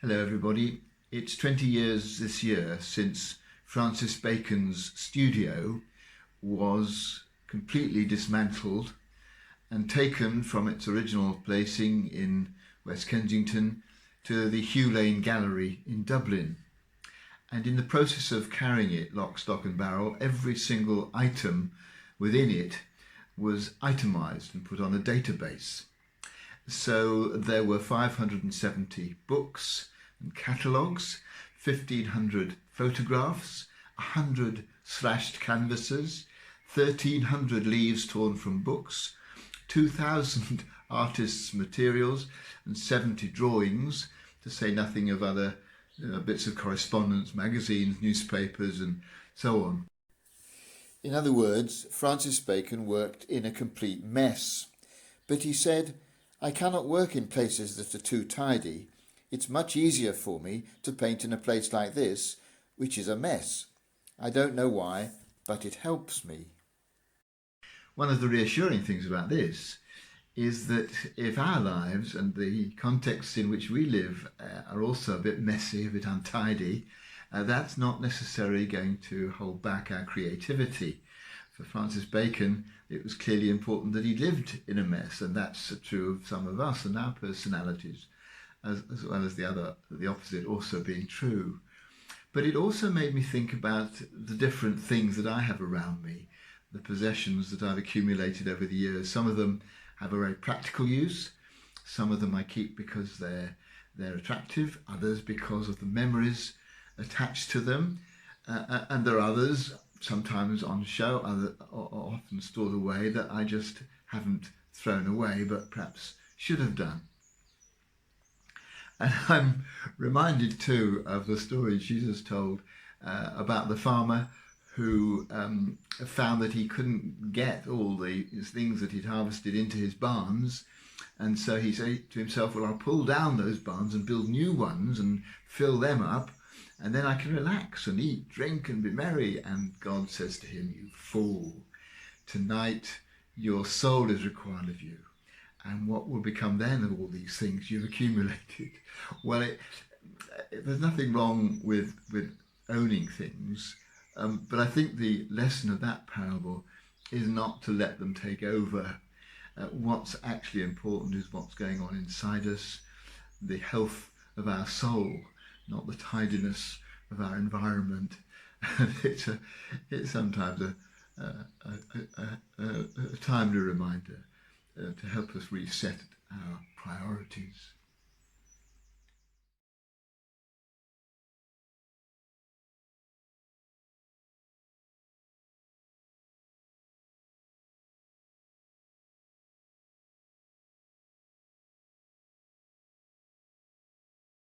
Hello everybody. It's 20 years this year since Francis Bacon's studio was completely dismantled and taken from its original placing in West Kensington to the Hugh Lane Gallery in Dublin. And in the process of carrying it lock, stock and barrel, every single item within it was itemised and put on a database. So there were 570 books and catalogues, 1,500 photographs, 100 slashed canvases, 1,300 leaves torn from books, 2,000 artists' materials and 70 drawings, to say nothing of other bits of correspondence, magazines, newspapers and so on. In other words, Francis Bacon worked in a complete mess. But he said, "I cannot work in places that are too tidy. It's much easier for me to paint in a place like this, which is a mess. I don't know why, but it helps me." One of the reassuring things about this is that if our lives and the contexts in which we live are also a bit messy, a bit untidy, that's not necessarily going to hold back our creativity. For Francis Bacon, it was clearly important that he lived in a mess, and that's true of some of us and our personalities, as well as the opposite also being true. But it also made me think about the different things that I have around me, the possessions that I've accumulated over the years. Some of them have a very practical use. Some of them I keep because they're attractive, others because of the memories attached to them, and there are others, sometimes on show, often stored away, that I just haven't thrown away but perhaps should have done. And I'm reminded too of the story Jesus told about the farmer who found that he couldn't get all these things that he'd harvested into his barns, and so he said to himself, well, I'll pull down those barns and build new ones and fill them up, and then I can relax and eat, drink and be merry. And God says to him, "You fool, tonight your soul is required of you. And what will become then of all these things you've accumulated?" Well, there's nothing wrong with owning things, but I think the lesson of that parable is not to let them take over. What's actually important is what's going on inside us, the health of our soul, not the tidiness of our environment. And it's sometimes a timely reminder to help us reset our priorities.